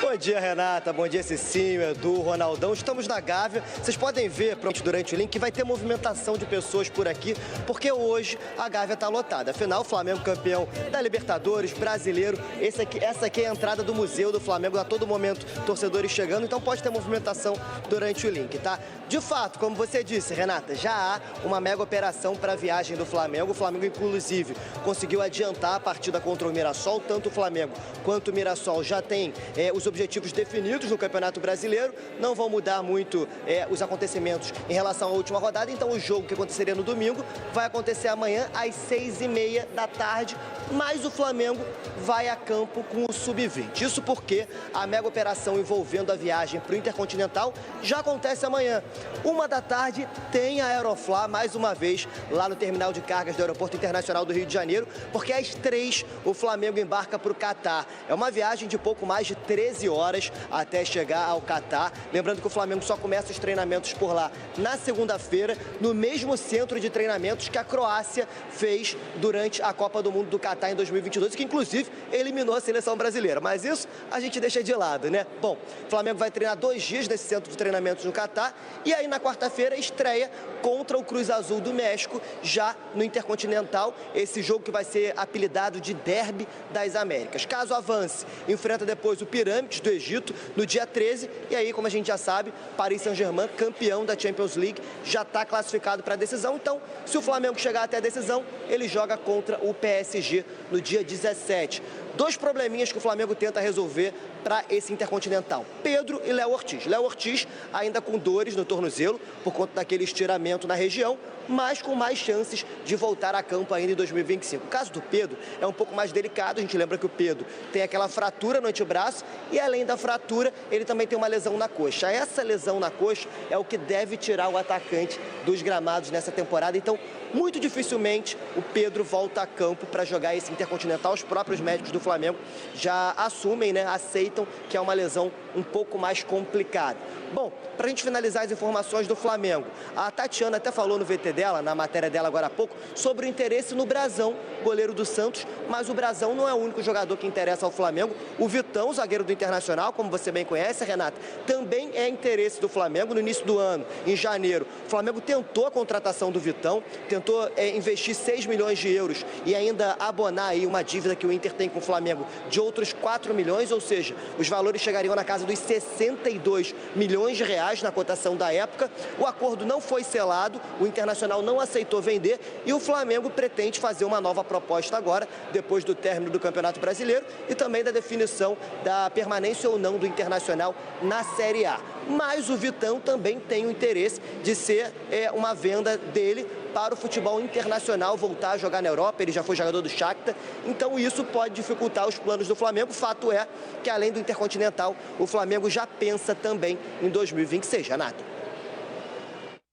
Bom dia, Renata. Bom dia, Cicinho, Edu, Ronaldão. Estamos na Gávea. Vocês podem ver durante o link que vai ter movimentação de pessoas por aqui, porque hoje a Gávea está lotada. Afinal, o Flamengo campeão da Libertadores, brasileiro. Essa aqui é a entrada do Museu do Flamengo. A todo momento, torcedores chegando. Então pode ter movimentação durante o link, tá? De fato, como você disse, Renata, já há uma mega operação para a viagem do Flamengo. O Flamengo, inclusive, conseguiu adiantar a partida contra o Mirassol. Tanto o Flamengo quanto o Mirassol já têm os objetivos definidos no Campeonato Brasileiro. Não vão mudar muito os acontecimentos em relação à última rodada. Então, o jogo que aconteceria no domingo vai acontecer amanhã às 6h30 da tarde. Mas o Flamengo vai a campo com o Sub-20. Isso porque a mega operação envolvendo a viagem para o Intercontinental já acontece amanhã. 1h da tarde tem a Aeroflá, mais uma vez, lá no terminal de cargas do Aeroporto Internacional do Rio de Janeiro, porque às 3h o Flamengo embarca para o Catar. É uma viagem de pouco mais de 13 horas até chegar ao Catar. Lembrando que o Flamengo só começa os treinamentos por lá na segunda-feira, no mesmo centro de treinamentos que a Croácia fez durante a Copa do Mundo do Catar em 2022, que inclusive eliminou a seleção brasileira. Mas isso a gente deixa de lado, né? Bom, o Flamengo vai treinar 2 dias nesse centro de treinamentos no Catar e aí na quarta-feira estreia contra o Cruz Azul do México, já no Intercontinental, esse jogo que vai ser apelidado de Derby das Américas. Caso avance, enfrenta depois o Pirâmides do Egito no dia 13 e aí, como a gente já sabe, Paris Saint-Germain, campeão da Champions League, já está classificado para a decisão. Então, se o Flamengo chegar até a decisão, ele joga contra o PSG no dia 17. 2 probleminhas que o Flamengo tenta resolver para esse Intercontinental: Pedro e Léo Ortiz. Léo Ortiz ainda com dores no tornozelo por conta daquele estiramento na região, mas com mais chances de voltar a campo ainda em 2025. O caso do Pedro é um pouco mais delicado. A gente lembra que o Pedro tem aquela fratura no antebraço e, além da fratura, ele também tem uma lesão na coxa. Essa lesão na coxa é o que deve tirar o atacante dos gramados nessa temporada. Então, muito dificilmente o Pedro volta a campo para jogar esse Intercontinental. Os próprios médicos do Flamengo já assumem, né, aceitam que é uma lesão um pouco mais complicada. Bom, para a gente finalizar as informações do Flamengo, a Tatiana até falou no VT dela, na matéria dela agora há pouco, sobre o interesse no Brazão, goleiro do Santos, mas o Brazão não é o único jogador que interessa ao Flamengo. O Vitão, zagueiro do Internacional, como você bem conhece, Renata, também é interesse do Flamengo. No início do ano, em janeiro, o Flamengo tentou a contratação do Vitão, tentou investir 6 milhões de euros e ainda abonar aí uma dívida que o Inter tem com o Flamengo de outros 4 milhões, ou seja, os valores chegariam na casa dos 62 milhões de reais na cotação da época. O acordo não foi selado, o Internacional não aceitou vender e o Flamengo pretende fazer uma nova proposta agora, depois do término do Campeonato Brasileiro e também da definição da permanência ou não do Internacional na Série A. Mas o Vitão também tem o interesse de ser uma venda dele para o futebol internacional, voltar a jogar na Europa. Ele já foi jogador do Shakhtar, então isso pode dificultar os planos do Flamengo. O fato é que, além do Intercontinental, o Flamengo já pensa também em 2026, Renato.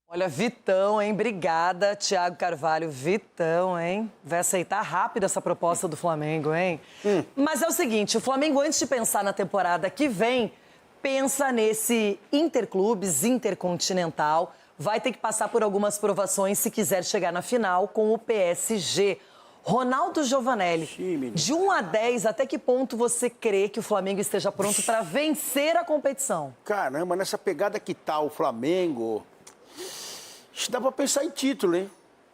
Olha, Vitão, hein? Obrigada, Thiago Carvalho. Vitão, hein? Vai aceitar rápido essa proposta do Flamengo, hein? Mas é o seguinte, o Flamengo, antes de pensar na temporada que vem, pensa nesse Interclubes, Intercontinental. Vai ter que passar por algumas provações se quiser chegar na final com o PSG. Ronaldo Giovanelli, de 1 a 10, até que ponto você crê que o Flamengo esteja pronto para vencer a competição? Caramba, nessa pegada que tá o Flamengo, dá para pensar em título, hein?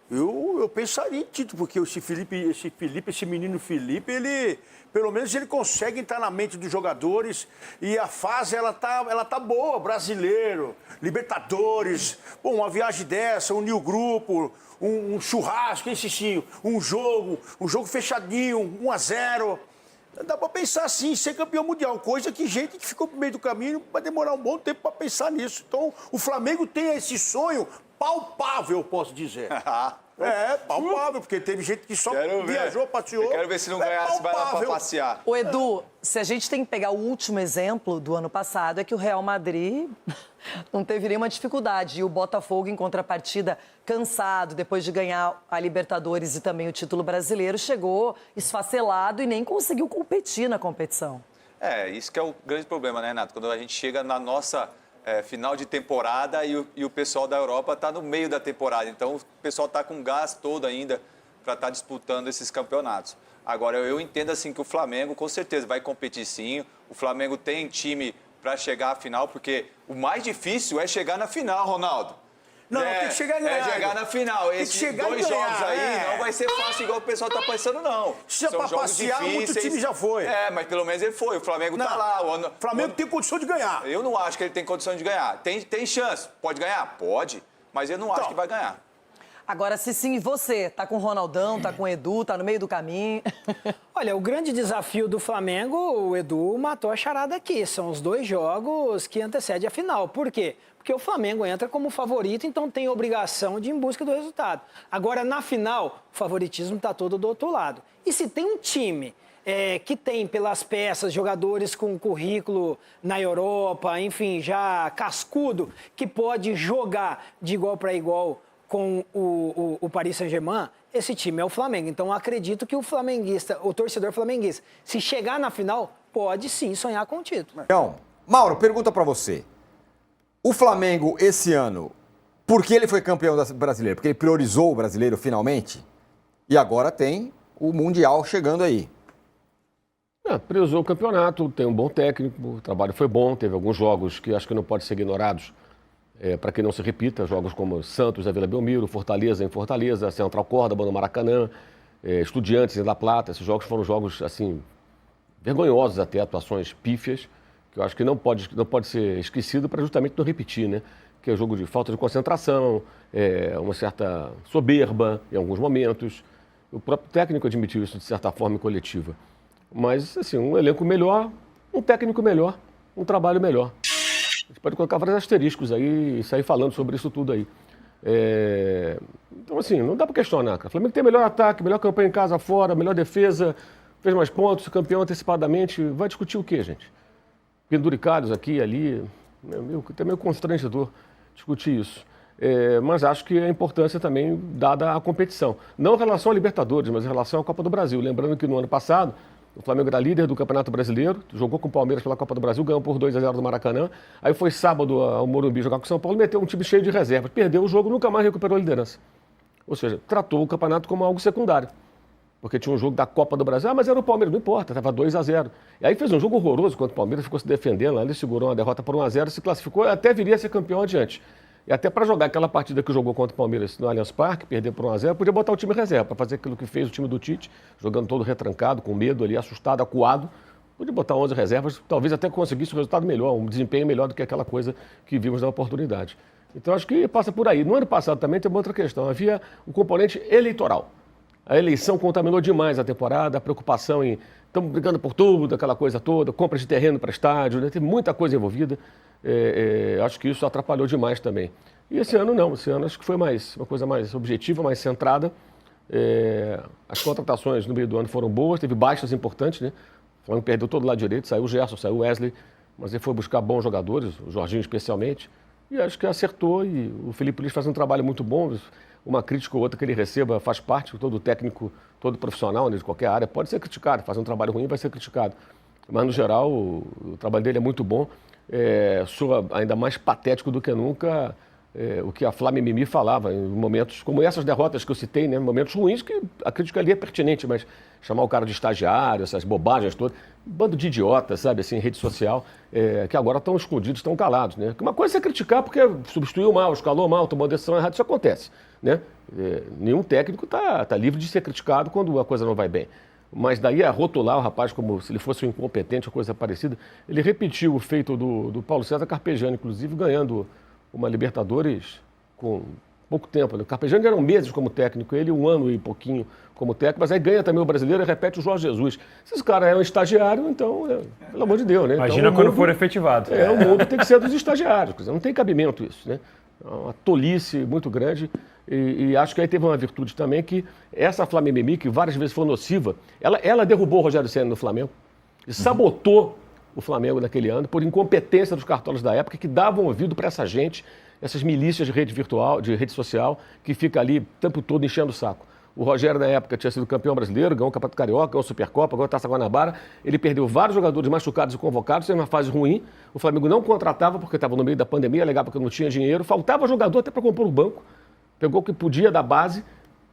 Eu pensaria em título, porque esse menino Felipe, ele, pelo menos ele consegue entrar na mente dos jogadores e a fase, ela tá boa, brasileiro, Libertadores, bom, uma viagem dessa, um new grupo, um churrasco, hein, Cicinho? Um jogo fechadinho, 1-0. Dá para pensar assim, ser campeão mundial, coisa que gente que ficou no meio do caminho vai demorar um bom tempo para pensar nisso. Então, o Flamengo tem esse sonho palpável, posso dizer. Palpável, porque teve gente que só viajou, passeou. Eu quero ver se não ganhasse, vai lá pra passear. O Edu, se a gente tem que pegar o último exemplo do ano passado, é que o Real Madrid não teve nenhuma dificuldade. E o Botafogo, em contrapartida, cansado, depois de ganhar a Libertadores e também o título brasileiro, chegou esfacelado e nem conseguiu competir na competição. Isso que é o grande problema, né, Renato? Quando a gente chega na nossa final de temporada e o pessoal da Europa está no meio da temporada. Então, o pessoal está com gás todo ainda para estar disputando esses campeonatos. Agora, eu entendo assim que o Flamengo, com certeza, vai competir sim. O Flamengo tem time para chegar à final, porque o mais difícil é chegar na final, Ronaldo. Não, tem que chegar ganhando. É chegar na final. Tem que Esses chegar dois e ganhar, jogos aí é. não vai ser fácil igual o pessoal tá pensando, não. Se é pra passear, muito time já foi. É, mas pelo menos ele foi. O Flamengo tá lá. O Flamengo tem condição de ganhar. Eu não acho que ele tem condição de ganhar. Tem chance. Pode ganhar? Pode. Mas eu não acho que vai ganhar. Agora, se sim, você tá com o Ronaldão, tá com o Edu, tá no meio do caminho. Olha, o grande desafio do Flamengo, o Edu matou a charada aqui. São os 2 jogos que antecedem a final. Por quê? Porque o Flamengo entra como favorito, então tem obrigação de ir em busca do resultado. Agora, na final, o favoritismo está todo do outro lado. E se tem um time que tem pelas peças jogadores com currículo na Europa, enfim, já cascudo, que pode jogar de igual para igual com o Paris Saint-Germain, esse time é o Flamengo. Então, eu acredito que o flamenguista, o torcedor flamenguista, se chegar na final, pode sim sonhar com o título. Então, Mauro, pergunta pra você. O Flamengo, esse ano, por que ele foi campeão brasileiro? Porque ele priorizou o brasileiro finalmente? E agora tem o Mundial chegando aí. Priorizou o campeonato, tem um bom técnico, o trabalho foi bom, teve alguns jogos que acho que não podem ser ignorados. Para que não se repita, jogos como Santos, a Vila Belmiro, Fortaleza em Fortaleza, Central Córdoba no Maracanã, Estudiantes em La Plata. Esses jogos foram jogos, assim, vergonhosos até, atuações pífias, que eu acho que não pode ser esquecido para justamente não repetir, né? Que é jogo de falta de concentração, uma certa soberba em alguns momentos. O próprio técnico admitiu isso de certa forma coletiva. Mas, assim, um elenco melhor, um técnico melhor, um trabalho melhor. A gente pode colocar vários asteriscos aí e sair falando sobre isso tudo aí. Então, assim, não dá para questionar. O Flamengo tem melhor ataque, melhor campanha em casa, fora, melhor defesa, fez mais pontos, campeão antecipadamente. Vai discutir o quê, gente? Penduricalhos aqui e ali. Até meio constrangedor discutir isso. Mas acho que a importância também dada à competição. Não em relação à Libertadores, mas em relação à Copa do Brasil. Lembrando que no ano passado, o Flamengo era líder do Campeonato Brasileiro, jogou com o Palmeiras pela Copa do Brasil, ganhou por 2-0 do Maracanã. Aí foi sábado ao Morumbi jogar com o São Paulo, meteu um time cheio de reservas. Perdeu o jogo, nunca mais recuperou a liderança. Ou seja, tratou o campeonato como algo secundário. Porque tinha um jogo da Copa do Brasil, mas era o Palmeiras, não importa, estava 2-0. E aí fez um jogo horroroso contra o Palmeiras, ficou se defendendo, lá ele segurou uma derrota por 1-0, se classificou e até viria a ser campeão adiante. E até para jogar aquela partida que jogou contra o Palmeiras no Allianz Parque, perder por 1-0, podia botar o time reserva, para fazer aquilo que fez o time do Tite, jogando todo retrancado, com medo ali, assustado, acuado. Podia botar 11 reservas, talvez até conseguisse um resultado melhor, um desempenho melhor do que aquela coisa que vimos na oportunidade. Então acho que passa por aí. No ano passado também tem uma outra questão, havia o componente eleitoral. A eleição contaminou demais a temporada, a preocupação em estamos brigando por tudo, aquela coisa toda, compra de terreno para estádio, né? Tem muita coisa envolvida. Acho que isso atrapalhou demais também. E esse ano não, esse ano acho que foi uma coisa mais objetiva, mais centrada. As contratações no meio do ano foram boas, teve baixas importantes, né? O Flamengo perdeu todo o lado direito, saiu o Gerson, saiu o Wesley, mas ele foi buscar bons jogadores, o Jorginho especialmente, e acho que acertou e o Felipe Luiz faz um trabalho muito bom. Uma crítica ou outra que ele receba faz parte, todo técnico, todo profissional, né, de qualquer área, pode ser criticado, fazer um trabalho ruim vai ser criticado. Mas, no geral, o trabalho dele é muito bom. Soa ainda mais patético do que nunca o que a Flá Mimimi falava em momentos como essas derrotas que eu citei, né, momentos ruins que a crítica ali é pertinente, mas chamar o cara de estagiário, essas bobagens todas, um bando de idiotas, sabe, assim, em rede social, que agora estão escondidos, estão calados, né? Uma coisa é criticar porque substituiu mal, escalou mal, tomou decisão errada, isso acontece, né? Nenhum técnico está livre de ser criticado quando a coisa não vai bem. Mas daí a rotular o rapaz como se ele fosse um incompetente ou coisa parecida, ele repetiu o feito do Paulo César Carpegiani, inclusive ganhando uma Libertadores com pouco tempo. Né? O Carpegiani eram meses como técnico, ele 1 ano e pouquinho como técnico, mas aí ganha também o brasileiro e repete o Jorge Jesus. Se esse cara é um estagiário, então, pelo amor de Deus, né? Imagina então, quando for efetivado. O mundo tem que ser dos estagiários, quer dizer, não tem cabimento isso, né? É uma tolice muito grande e acho que aí teve uma virtude também que essa Flá Mimimi, que várias vezes foi nociva, ela derrubou o Rogério Ceni no Flamengo e sabotou o Flamengo naquele ano por incompetência dos cartolas da época que davam ouvido para essa gente, essas milícias de rede virtual, de rede social, que fica ali o tempo todo enchendo o saco. O Rogério, na época, tinha sido campeão brasileiro, ganhou o Campeonato Carioca, ganhou a Supercopa, ganhou a Taça Guanabara. Ele perdeu vários jogadores machucados e convocados, teve uma fase ruim. O Flamengo não contratava porque estava no meio da pandemia, alegava que não tinha dinheiro. Faltava jogador até para compor o banco. Pegou o que podia da base,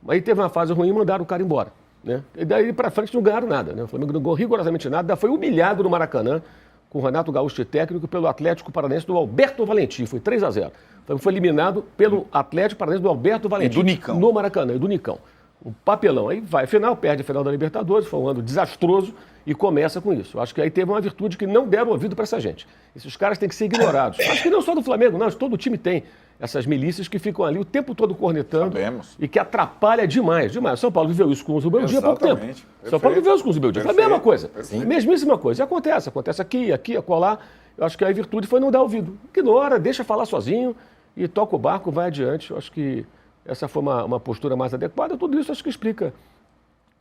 aí teve uma fase ruim e mandaram o cara embora. né? E daí para frente não ganharam nada, né? O Flamengo não ganhou rigorosamente nada, foi humilhado no Maracanã, com o Renato Gaúcho de técnico, pelo Atlético Paranaense do Alberto Valentim, foi 3-0. Então foi eliminado pelo Atlético Paranaense do Alberto Valentim. E do Nicão. No Maracanã, e do Nicão. Um papelão. Aí vai a final, perde a final da Libertadores, foi um ano desastroso e começa com isso. Acho que aí teve uma virtude que não deram ouvido para essa gente. Esses caras têm que ser ignorados. Acho que não só do Flamengo, não, todo time tem essas milícias que ficam ali o tempo todo cornetando. Sabemos. E que atrapalha demais, demais. São Paulo viveu isso com o Zubeldia há pouco tempo. Exatamente. São Paulo viveu isso com o Zubeldia. Foi a mesma coisa. Perfeito. Mesmíssima coisa. E acontece aqui, acolá. Eu acho que a virtude foi não dar ouvido. Ignora, deixa falar sozinho e toca o barco, vai adiante. Eu acho que essa foi uma postura mais adequada. Tudo isso acho que explica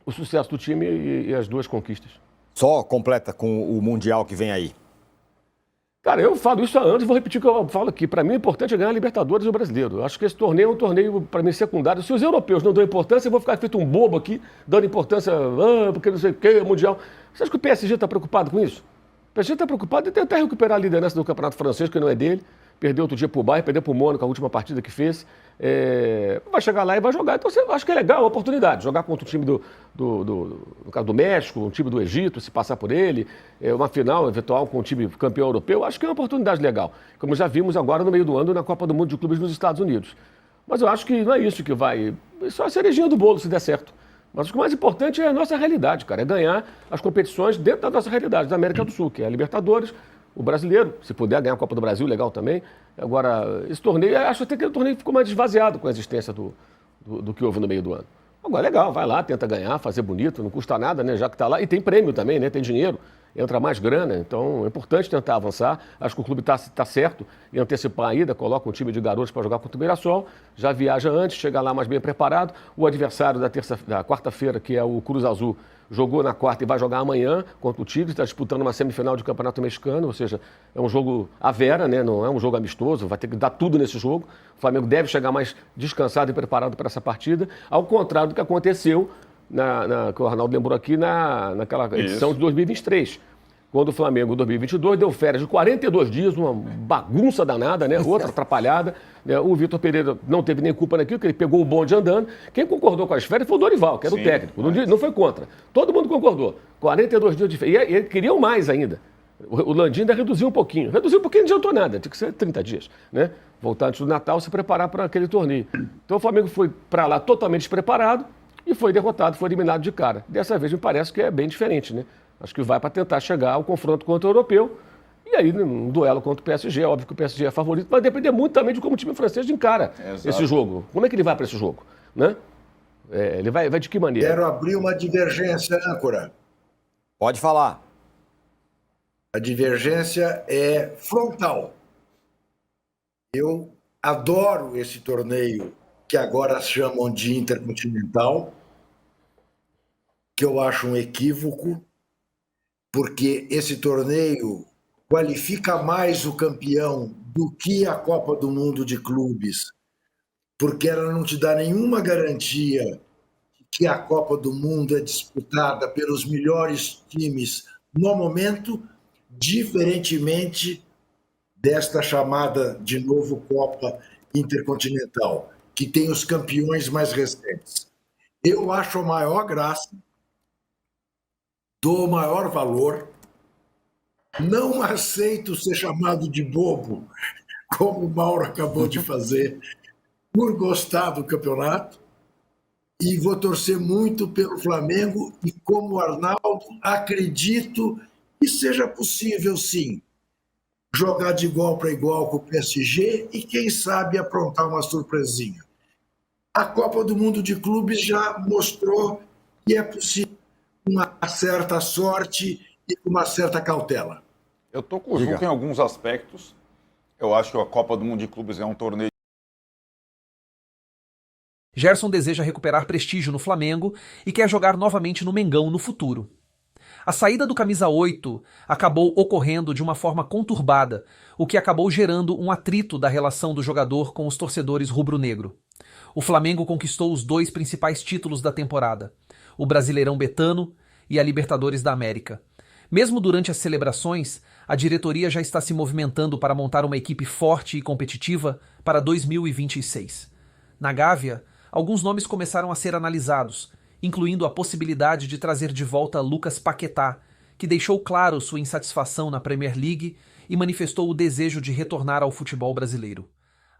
o sucesso do time e as duas conquistas. Só completa com o Mundial que vem aí. Cara, eu falo isso há anos, vou repetir o que eu falo aqui. Para mim, o importante é ganhar a Libertadores e o Brasileiro. Eu acho que esse torneio é um torneio, para mim, secundário. Se os europeus não dão importância, eu vou ficar feito um bobo aqui, dando importância, porque não sei o que, Mundial. Você acha que o PSG está preocupado com isso? O PSG está preocupado em tentar recuperar a liderança do Campeonato Francês, que não é dele. Perdeu outro dia para o Bayern, perdeu para o Mônaco a última partida que fez. Vai chegar lá e vai jogar. Então, eu acho que é legal a oportunidade. Jogar contra o time no caso do México, um time do Egito, se passar por ele, uma final eventual com o time campeão europeu, acho que é uma oportunidade legal. Como já vimos agora no meio do ano na Copa do Mundo de Clubes nos Estados Unidos. Mas eu acho que não é isso que vai... É só a cerejinha do bolo, se der certo. Mas o que mais importante é a nossa realidade, cara. É ganhar as competições dentro da nossa realidade, da América do Sul, que é a Libertadores, o Brasileiro, se puder ganhar a Copa do Brasil, legal também. Agora, esse torneio, acho até que o torneio ficou mais esvaziado com a existência do que houve no meio do ano. Agora, legal, vai lá, tenta ganhar, fazer bonito, não custa nada, né, já que está lá. E tem prêmio também, né, tem dinheiro, entra mais grana, então é importante tentar avançar. Acho que o clube está certo em antecipar a ida, coloca um time de garotos para jogar contra o Mirassol, já viaja antes, chega lá mais bem preparado. O adversário da quarta-feira, que é o Cruz Azul, jogou na quarta e vai jogar amanhã contra o Tigre, está disputando uma semifinal de Campeonato Mexicano, ou seja, é um jogo à vera, né? Não é um jogo amistoso, vai ter que dar tudo nesse jogo. O Flamengo deve chegar mais descansado e preparado para essa partida, ao contrário do que aconteceu, que o Arnaldo lembrou aqui, naquela edição de 2023. Quando o Flamengo, em 2022, deu férias de 42 dias, uma bagunça danada, né? Outra atrapalhada. Né? O Vitor Pereira não teve nem culpa naquilo, porque ele pegou o bonde andando. Quem concordou com as férias foi o Dorival, que era o técnico. Não foi contra. Todo mundo concordou. 42 dias de férias. E eles queriam mais ainda. O Landim ainda reduziu um pouquinho. Reduziu um pouquinho, não adiantou nada. Tinha que ser 30 dias, né? Voltar antes do Natal, se preparar para aquele torneio. Então o Flamengo foi para lá totalmente despreparado e foi derrotado, foi eliminado de cara. Dessa vez me parece que é bem diferente, né? Acho que vai para tentar chegar ao confronto contra o europeu. E aí, num duelo contra o PSG, é óbvio que o PSG é favorito, vai depender muito também de como o time francês encara esse jogo. Como é que ele vai para esse jogo? Né? Ele vai de que maneira? Quero abrir uma divergência, âncora. Pode falar. A divergência é frontal. Eu adoro esse torneio que agora chamam de Intercontinental, que eu acho um equívoco, porque esse torneio qualifica mais o campeão do que a Copa do Mundo de Clubes, porque ela não te dá nenhuma garantia que a Copa do Mundo é disputada pelos melhores times no momento, diferentemente desta chamada, de novo, Copa Intercontinental, que tem os campeões mais recentes. Eu acho a maior graça, dou o maior valor, não aceito ser chamado de bobo, como o Mauro acabou de fazer, por gostar do campeonato, e vou torcer muito pelo Flamengo, e como Arnaldo, acredito que seja possível, sim, jogar de igual para igual com o PSG e, quem sabe, aprontar uma surpresinha. A Copa do Mundo de Clubes já mostrou que é possível uma certa sorte e uma certa cautela. Eu estou com o Juca em alguns aspectos. Eu acho que a Copa do Mundo de Clubes é um torneio. Gerson deseja recuperar prestígio no Flamengo e quer jogar novamente no Mengão no futuro. A saída do camisa 8 acabou ocorrendo de uma forma conturbada, o que acabou gerando um atrito da relação do jogador com os torcedores rubro-negro. O Flamengo conquistou os 2 principais títulos da temporada, o Brasileirão Betano e a Libertadores da América. Mesmo durante as celebrações, a diretoria já está se movimentando para montar uma equipe forte e competitiva para 2026. Na Gávea, alguns nomes começaram a ser analisados, incluindo a possibilidade de trazer de volta Lucas Paquetá, que deixou claro sua insatisfação na Premier League e manifestou o desejo de retornar ao futebol brasileiro.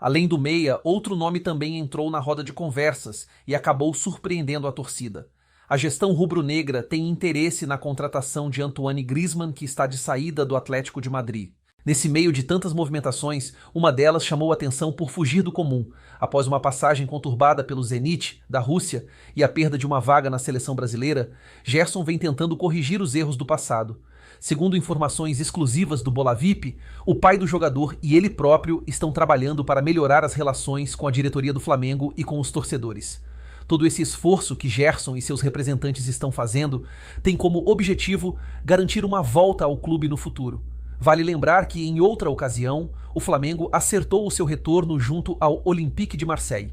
Além do meia, outro nome também entrou na roda de conversas e acabou surpreendendo a torcida. A gestão rubro-negra tem interesse na contratação de Antoine Griezmann, que está de saída do Atlético de Madrid. Nesse meio de tantas movimentações, uma delas chamou a atenção por fugir do comum. Após uma passagem conturbada pelo Zenit, da Rússia, e a perda de uma vaga na seleção brasileira, Gerson vem tentando corrigir os erros do passado. Segundo informações exclusivas do Bola VIP, o pai do jogador e ele próprio estão trabalhando para melhorar as relações com a diretoria do Flamengo e com os torcedores. Todo esse esforço que Gerson e seus representantes estão fazendo tem como objetivo garantir uma volta ao clube no futuro. Vale lembrar que, em outra ocasião, o Flamengo acertou o seu retorno junto ao Olympique de Marseille.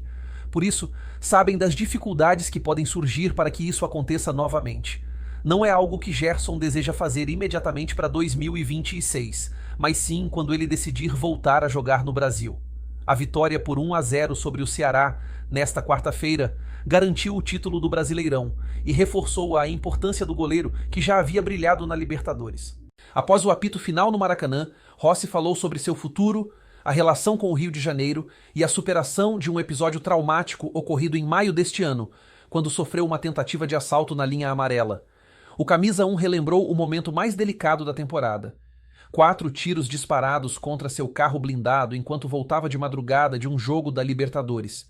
Por isso, sabem das dificuldades que podem surgir para que isso aconteça novamente. Não é algo que Gerson deseja fazer imediatamente para 2026, mas sim quando ele decidir voltar a jogar no Brasil. A vitória por 1-0 sobre o Ceará, nesta quarta-feira, garantiu o título do Brasileirão e reforçou a importância do goleiro que já havia brilhado na Libertadores. Após o apito final no Maracanã, Rossi falou sobre seu futuro, a relação com o Rio de Janeiro e a superação de um episódio traumático ocorrido em maio deste ano, quando sofreu uma tentativa de assalto na linha amarela. O camisa 1 relembrou o momento mais delicado da temporada. 4 tiros disparados contra seu carro blindado enquanto voltava de madrugada de um jogo da Libertadores.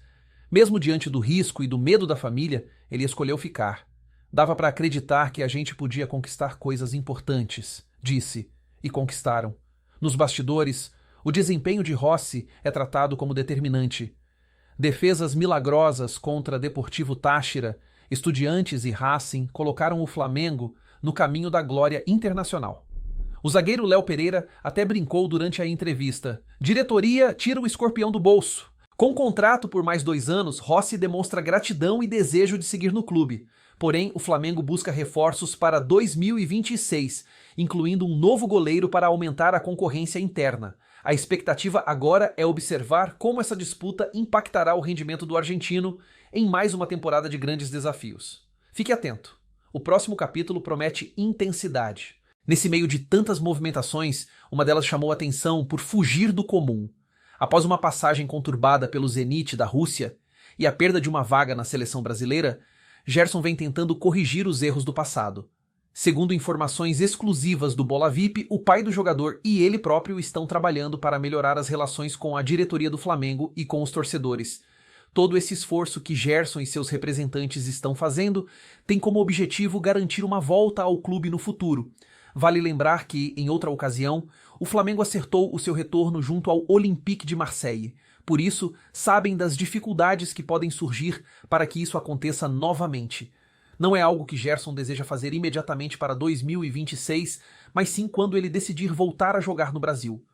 Mesmo diante do risco e do medo da família, ele escolheu ficar. Dava para acreditar que a gente podia conquistar coisas importantes, disse, e conquistaram. Nos bastidores, o desempenho de Rossi é tratado como determinante. Defesas milagrosas contra Deportivo Táchira, Estudiantes e Racing colocaram o Flamengo no caminho da glória internacional. O zagueiro Léo Pereira até brincou durante a entrevista. Diretoria tira o escorpião do bolso. Com contrato por mais 2 anos, Rossi demonstra gratidão e desejo de seguir no clube. Porém, o Flamengo busca reforços para 2026, incluindo um novo goleiro para aumentar a concorrência interna. A expectativa agora é observar como essa disputa impactará o rendimento do argentino em mais uma temporada de grandes desafios. Fique atento. O próximo capítulo promete intensidade. Nesse meio de tantas movimentações, uma delas chamou a atenção por fugir do comum. Após uma passagem conturbada pelo Zenit da Rússia e a perda de uma vaga na seleção brasileira, Gerson vem tentando corrigir os erros do passado. Segundo informações exclusivas do Bola VIP, o pai do jogador e ele próprio estão trabalhando para melhorar as relações com a diretoria do Flamengo e com os torcedores. Todo esse esforço que Gerson e seus representantes estão fazendo tem como objetivo garantir uma volta ao clube no futuro. Vale lembrar que, em outra ocasião, o Flamengo acertou o seu retorno junto ao Olympique de Marseille. Por isso, sabem das dificuldades que podem surgir para que isso aconteça novamente. Não é algo que Gerson deseja fazer imediatamente para 2026, mas sim quando ele decidir voltar a jogar no Brasil.